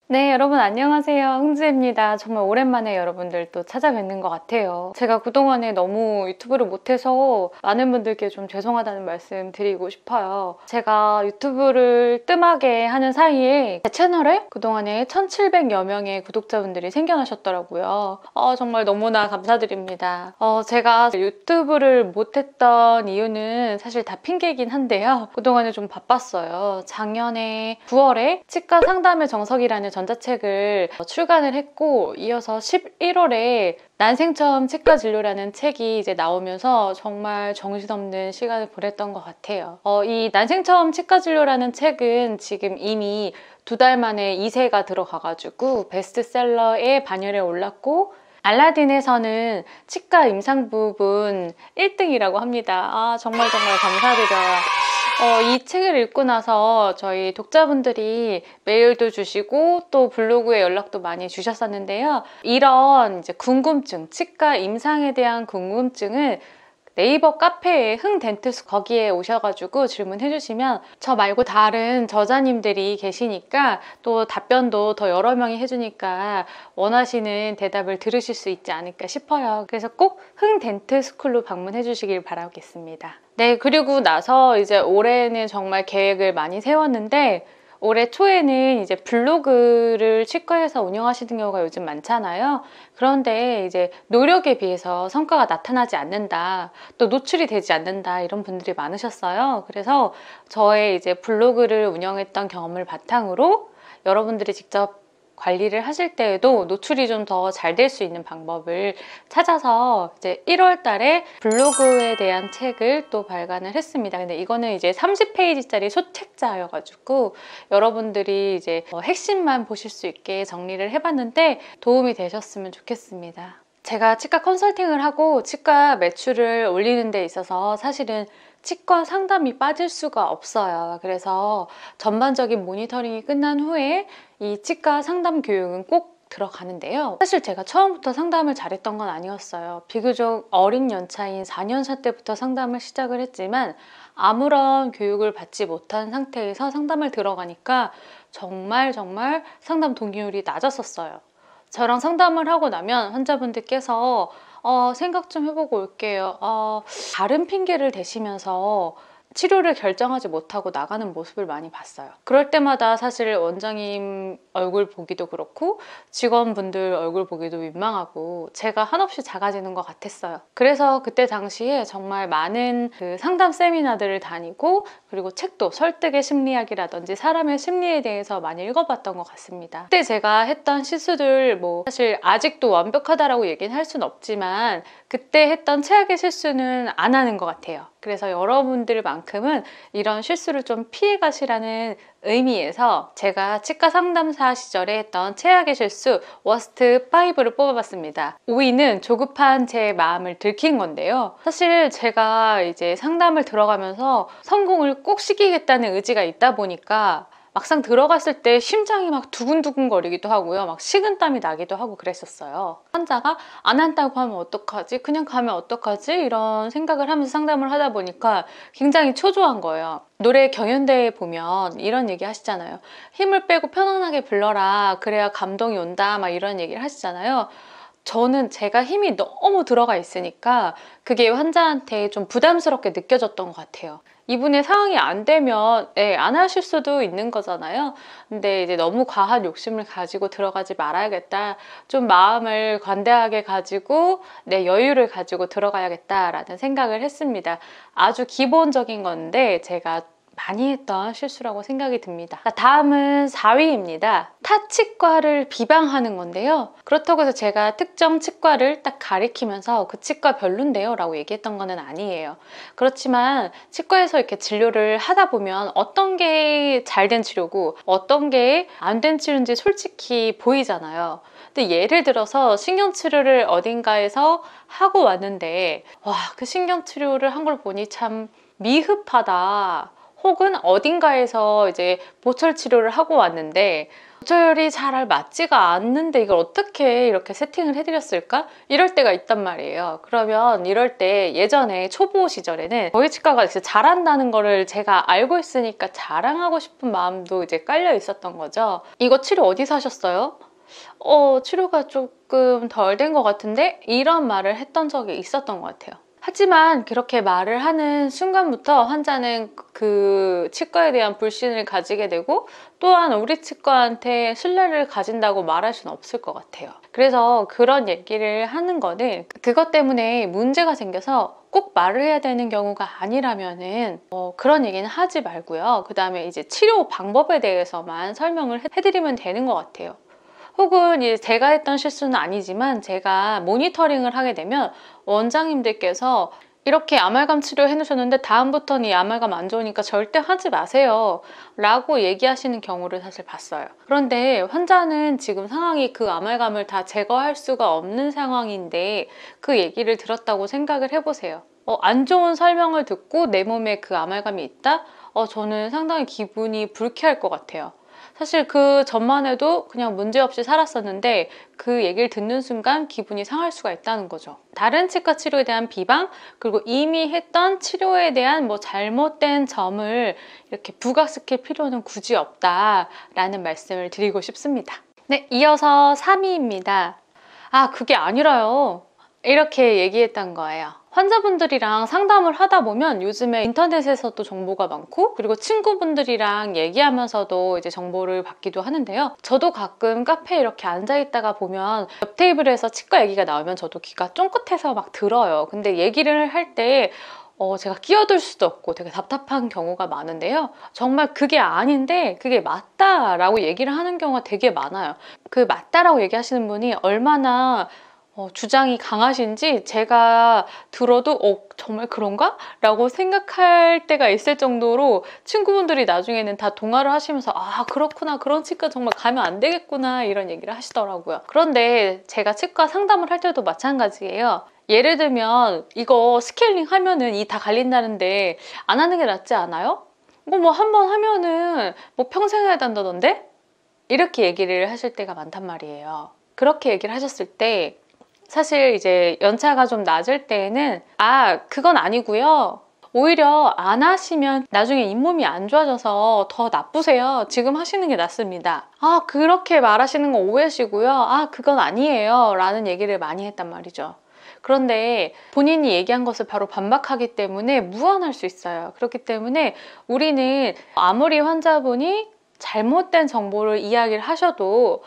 네, 여러분 안녕하세요. 흥지입니다. 정말 오랜만에 여러분들 또 찾아뵙는 것 같아요. 제가 그동안에 너무 유튜브를 못해서 많은 분들께 좀 죄송하다는 말씀 드리고 싶어요. 제가 유튜브를 뜸하게 하는 사이에 제 채널에 그동안에 1700여 명의 구독자분들이 생겨나셨더라고요. 정말 너무나 감사드립니다. 제가 유튜브를 못했던 이유는 사실 다 핑계이긴 한데요. 그동안에 좀 바빴어요. 작년에 9월에 치과 상담의 정석이라는 전자책을 출간을 했고, 이어서 11월에 난생처음 치과 진료라는 책이 이제 나오면서 정말 정신없는 시간을 보냈던 것 같아요. 이 난생처음 치과 진료라는 책은 지금 이미 2달 만에 2세가 들어가가지고 베스트셀러에 반열에 올랐고, 알라딘에서는 치과 임상 부분 1등이라고 합니다. 정말 감사드려요. 이 책을 읽고 나서 저희 독자분들이 메일도 주시고 또 블로그에 연락도 많이 주셨었는데요. 이런 이제 궁금증, 치과 임상에 대한 궁금증을 네이버 카페에 흥덴트스 거기에 오셔가지고 질문해 주시면 저 말고 다른 저자님들이 계시니까 또 답변도 더 여러 명이 해주니까 원하시는 대답을 들으실 수 있지 않을까 싶어요. 그래서 꼭 흥덴트스쿨로 방문해 주시길 바라겠습니다. 네, 그리고 나서 이제 올해는 정말 계획을 많이 세웠는데, 올해 초에는 이제 블로그를 치과에서 운영하시는 경우가 요즘 많잖아요. 그런데 이제 노력에 비해서 성과가 나타나지 않는다, 또 노출이 되지 않는다, 이런 분들이 많으셨어요. 그래서 저의 이제 블로그를 운영했던 경험을 바탕으로 여러분들이 직접 관리를 하실 때에도 노출이 좀 더 잘 될 수 있는 방법을 찾아서 이제 1월 달에 블로그에 대한 책을 또 발간을 했습니다. 근데 이거는 이제 30페이지짜리 소책자여가지고 여러분들이 이제 핵심만 보실 수 있게 정리를 해봤는데 도움이 되셨으면 좋겠습니다. 제가 치과 컨설팅을 하고 치과 매출을 올리는 데 있어서 사실은 치과 상담이 빠질 수가 없어요. 그래서 전반적인 모니터링이 끝난 후에 이 치과 상담 교육은 꼭 들어가는데요. 사실 제가 처음부터 상담을 잘했던 건 아니었어요. 비교적 어린 연차인 4년차 때부터 상담을 시작을 했지만 아무런 교육을 받지 못한 상태에서 상담을 들어가니까 정말 상담 동기율이 낮았었어요. 저랑 상담을 하고 나면 환자분들께서 생각 좀 해보고 올게요. 다른 핑계를 대시면서 치료를 결정하지 못하고 나가는 모습을 많이 봤어요. 그럴 때마다 사실 원장님 얼굴 보기도 그렇고 직원분들 얼굴 보기도 민망하고 제가 한없이 작아지는 것 같았어요. 그래서 그때 당시에 정말 많은 그 상담 세미나들을 다니고, 그리고 책도 설득의 심리학이라든지 사람의 심리에 대해서 많이 읽어봤던 것 같습니다. 그때 제가 했던 실수들 사실 아직도 완벽하다라고 얘기는 할 수는 없지만 그때 했던 최악의 실수는 안 하는 것 같아요. 그래서 여러분들만큼은 이런 실수를 좀 피해 가시라는 의미에서 제가 치과 상담사 시절에 했던 최악의 실수 워스트 5를 뽑아봤습니다. 5위는 조급한 제 마음을 들킨 건데요. 사실 제가 이제 상담을 들어가면서 성공을 꼭 시키겠다는 의지가 있다 보니까 막상 들어갔을 때 심장이 막 두근두근 거리기도 하고요. 막 식은땀이 나기도 하고 그랬었어요. 환자가 안 한다고 하면 어떡하지? 그냥 가면 어떡하지? 이런 생각을 하면서 상담을 하다 보니까 굉장히 초조한 거예요. 노래 경연대회 보면 이런 얘기 하시잖아요. 힘을 빼고 편안하게 불러라. 그래야 감동이 온다. 막 이런 얘기를 하시잖아요. 저는 제가 힘이 너무 들어가 있으니까 그게 환자한테 좀 부담스럽게 느껴졌던 것 같아요. 이분의 상황이 안 되면 안 하실 수도 있는 거잖아요. 근데 이제 너무 과한 욕심을 가지고 들어가지 말아야겠다. 좀 마음을 관대하게 가지고 내 여유를 가지고 들어가야겠다라는 생각을 했습니다. 아주 기본적인 건데 제가 많이 했던 실수라고 생각이 듭니다. 다음은 4위입니다. 타 치과를 비방하는 건데요. 그렇다고 해서 제가 특정 치과를 딱 가리키면서 그 치과 별론데요 라고 얘기했던 거는 아니에요. 그렇지만 치과에서 이렇게 진료를 하다 보면 어떤 게 잘 된 치료고 어떤 게 안 된 치료인지 솔직히 보이잖아요. 근데 예를 들어서 신경치료를 어딘가에서 하고 왔는데 와, 그 신경치료를 한 걸 보니 참 미흡하다, 혹은 어딘가에서 이제 보철 치료를 하고 왔는데 보철이 잘 맞지가 않는데 이걸 어떻게 이렇게 세팅을 해드렸을까? 이럴 때가 있단 말이에요. 그러면 이럴 때 예전에 초보 시절에는 저희 치과가 진짜 잘한다는 거를 제가 알고 있으니까 자랑하고 싶은 마음도 이제 깔려 있었던 거죠. 이거 치료 어디서 하셨어요? 치료가 조금 덜 된 것 같은데? 이런 말을 했던 적이 있었던 것 같아요. 하지만 그렇게 말을 하는 순간부터 환자는 그 치과에 대한 불신을 가지게 되고 또한 우리 치과한테 신뢰를 가진다고 말할 수는 없을 것 같아요. 그래서 그런 얘기를 하는 거는 그것 때문에 문제가 생겨서 꼭 말을 해야 되는 경우가 아니라면은 그런 얘기는 하지 말고요. 그 다음에 이제 치료 방법에 대해서만 설명을 해드리면 되는 것 같아요. 혹은 이제 제가 했던 실수는 아니지만 제가 모니터링을 하게 되면 원장님들께서 이렇게 아말감 치료 해놓으셨는데 다음부터는 이 아말감 안 좋으니까 절대 하지 마세요 라고 얘기하시는 경우를 사실 봤어요. 그런데 환자는 지금 상황이 그 아말감을 다 제거할 수가 없는 상황인데 그 얘기를 들었다고 생각을 해보세요. 안 좋은 설명을 듣고 내 몸에 그 아말감이 있다? 저는 상당히 기분이 불쾌할 것 같아요. 사실 그 전만 해도 그냥 문제없이 살았었는데 그 얘기를 듣는 순간 기분이 상할 수가 있다는 거죠. 다른 치과 치료에 대한 비방, 그리고 이미 했던 치료에 대한 잘못된 점을 이렇게 부각시킬 필요는 굳이 없다라는 말씀을 드리고 싶습니다. 네, 이어서 3위입니다. 그게 아니라요. 이렇게 얘기했던 거예요. 환자분들이랑 상담을 하다 보면 요즘에 인터넷에서도 정보가 많고 그리고 친구분들이랑 얘기하면서도 이제 정보를 받기도 하는데요. 저도 가끔 카페에 이렇게 앉아있다가 보면 옆 테이블에서 치과 얘기가 나오면 저도 귀가 쫑긋해서 막 들어요. 근데 얘기를 할 때 제가 끼어들 수도 없고 되게 답답한 경우가 많은데요. 정말 그게 아닌데 그게 맞다라고 얘기를 하는 경우가 되게 많아요. 그 맞다라고 얘기하시는 분이 얼마나 주장이 강하신지 제가 들어도 정말 그런가? 라고 생각할 때가 있을 정도로 친구분들이 나중에는 다 동화를 하시면서 그렇구나, 그런 치과 정말 가면 안 되겠구나 이런 얘기를 하시더라고요. 그런데 제가 치과 상담을 할 때도 마찬가지예요. 예를 들면 이거 스케일링 하면은 이 다 갈린다는데 안 하는 게 낫지 않아요? 이거 한 번 하면은 평생 해야 된다던데? 이렇게 얘기를 하실 때가 많단 말이에요. 그렇게 얘기를 하셨을 때 사실 이제 연차가 좀 낮을 때에는 그건 아니고요. 오히려 안 하시면 나중에 잇몸이 안 좋아져서 더 나쁘세요. 지금 하시는 게 낫습니다. 그렇게 말하시는 건 오해시고요. 그건 아니에요. 라는 얘기를 많이 했단 말이죠. 그런데 본인이 얘기한 것을 바로 반박하기 때문에 무안할 수 있어요. 그렇기 때문에 우리는 아무리 환자분이 잘못된 정보를 이야기를 하셔도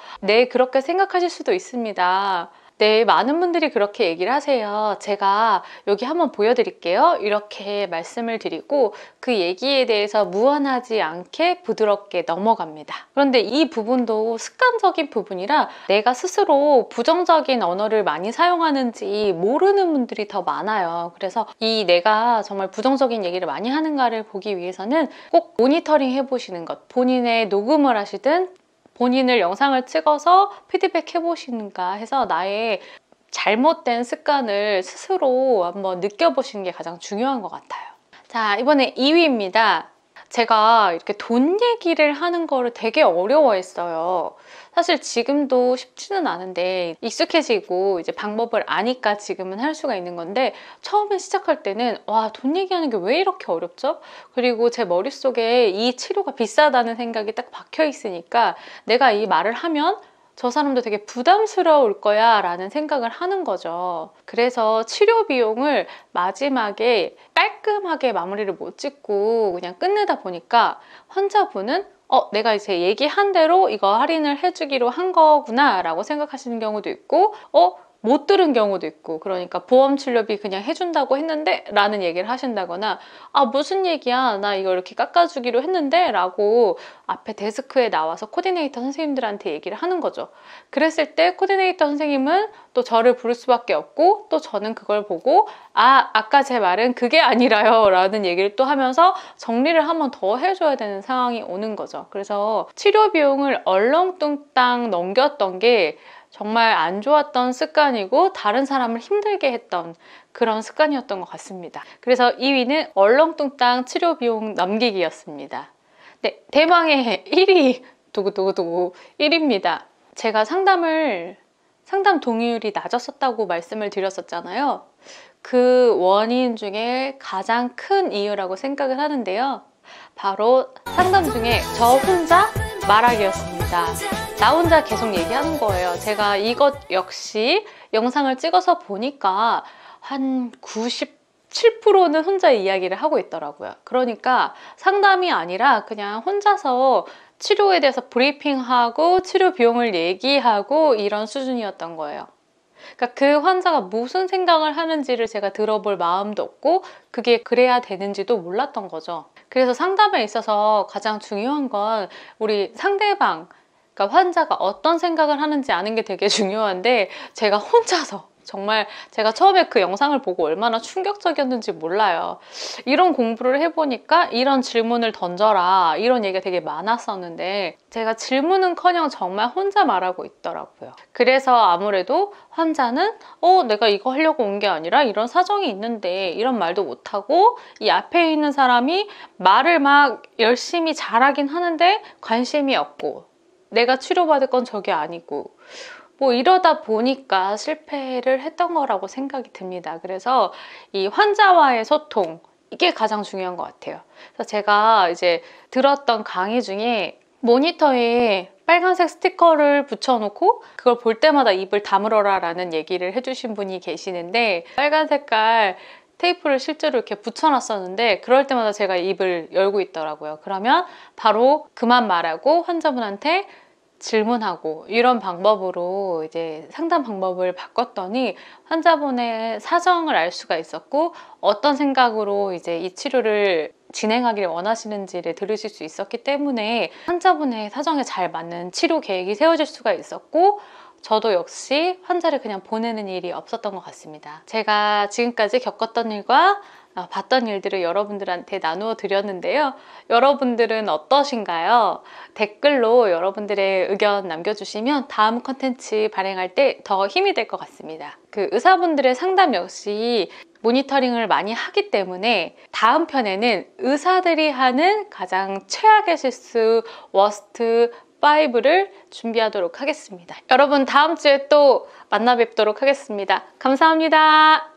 그렇게 생각하실 수도 있습니다. 네, 많은 분들이 그렇게 얘기를 하세요. 제가 여기 한번 보여드릴게요. 이렇게 말씀을 드리고 그 얘기에 대해서 무안하지 않게 부드럽게 넘어갑니다. 그런데 이 부분도 습관적인 부분이라 내가 스스로 부정적인 언어를 많이 사용하는지 모르는 분들이 더 많아요. 그래서 이 내가 정말 부정적인 얘기를 많이 하는가를 보기 위해서는 꼭 모니터링 해보시는 것, 본인의 녹음을 하시든 본인을 영상을 찍어서 피드백 해보시는가 해서 나의 잘못된 습관을 스스로 한번 느껴보시는 게 가장 중요한 것 같아요. 자, 이번에 2위입니다. 제가 이렇게 돈 얘기를 하는 거를 되게 어려워했어요. 사실 지금도 쉽지는 않은데 익숙해지고 이제 방법을 아니까 지금은 할 수가 있는 건데 처음에 시작할 때는 돈 얘기하는 게 왜 이렇게 어렵죠? 그리고 제 머릿속에 이 치료가 비싸다는 생각이 딱 박혀 있으니까 내가 이 말을 하면 저 사람도 되게 부담스러울 거야 라는 생각을 하는 거죠. 그래서 치료 비용을 마지막에 깔끔하게 마무리를 못 짓고 그냥 끝내다 보니까 환자분은 내가 이제 얘기한 대로 이거 할인을 해주기로 한 거구나 라고 생각하시는 경우도 있고 못 들은 경우도 있고 그러니까 보험 치료비 그냥 해준다고 했는데 라는 얘기를 하신다거나 무슨 얘기야 나 이거 이렇게 깎아주기로 했는데 라고 앞에 데스크에 나와서 코디네이터 선생님들한테 얘기를 하는 거죠. 그랬을 때 코디네이터 선생님은 또 저를 부를 수밖에 없고 또 저는 그걸 보고 아까 제 말은 그게 아니라요 라는 얘기를 또 하면서 정리를 한 번 더 해줘야 되는 상황이 오는 거죠. 그래서 치료 비용을 얼렁뚱땅 넘겼던 게 정말 안 좋았던 습관이고 다른 사람을 힘들게 했던 그런 습관이었던 것 같습니다. 그래서 2위는 얼렁뚱땅 치료 비용 넘기기였습니다. 네, 대망의 1위 두구두구두구 1위입니다. 제가 상담 동의율이 낮았었다고 말씀을 드렸었잖아요. 그 원인 중에 가장 큰 이유라고 생각을 하는데요. 바로 상담 중에 저 혼자 말하기였습니다. 나 혼자 계속 얘기하는 거예요. 제가 이것 역시 영상을 찍어서 보니까 한 97%는 혼자 이야기를 하고 있더라고요. 그러니까 상담이 아니라 그냥 혼자서 치료에 대해서 브리핑하고 치료 비용을 얘기하고 이런 수준이었던 거예요. 그러니까 그 환자가 무슨 생각을 하는지를 제가 들어볼 마음도 없고 그게 그래야 되는지도 몰랐던 거죠. 그래서 상담에 있어서 가장 중요한 건 우리 상대방, 그러니까 환자가 어떤 생각을 하는지 아는 게 되게 중요한데 제가 혼자서 정말 제가 처음에 그 영상을 보고 얼마나 충격적이었는지 몰라요. 이런 공부를 해보니까 이런 질문을 던져라 이런 얘기가 되게 많았었는데 제가 질문은커녕 정말 혼자 말하고 있더라고요. 그래서 아무래도 환자는 내가 이거 하려고 온 게 아니라 이런 사정이 있는데 이런 말도 못하고 이 앞에 있는 사람이 말을 막 열심히 잘하긴 하는데 관심이 없고 내가 치료받을 건 저게 아니고 뭐 이러다 보니까 실패를 했던 거라고 생각이 듭니다. 그래서 이 환자와의 소통, 이게 가장 중요한 것 같아요. 그래서 제가 이제 들었던 강의 중에 모니터에 빨간색 스티커를 붙여놓고 그걸 볼 때마다 입을 다물어라 라는 얘기를 해주신 분이 계시는데 빨간 색깔 테이프를 실제로 이렇게 붙여놨었는데 그럴 때마다 제가 입을 열고 있더라고요. 그러면 바로 그만 말하고 환자분한테 질문하고 이런 방법으로 이제 상담 방법을 바꿨더니 환자분의 사정을 알 수가 있었고 어떤 생각으로 이제 이 치료를 진행하기를 원하시는지를 들으실 수 있었기 때문에 환자분의 사정에 잘 맞는 치료 계획이 세워질 수가 있었고 저도 역시 환자를 그냥 보내는 일이 없었던 것 같습니다. 제가 지금까지 겪었던 일과 봤던 일들을 여러분들한테 나누어 드렸는데요. 여러분들은 어떠신가요? 댓글로 여러분들의 의견 남겨주시면 다음 컨텐츠 발행할 때 더 힘이 될 것 같습니다. 그 의사분들의 상담 역시 모니터링을 많이 하기 때문에 다음 편에는 의사들이 하는 가장 최악의 실수 워스트 5를 준비하도록 하겠습니다. 여러분 다음 주에 또 만나 뵙도록 하겠습니다. 감사합니다.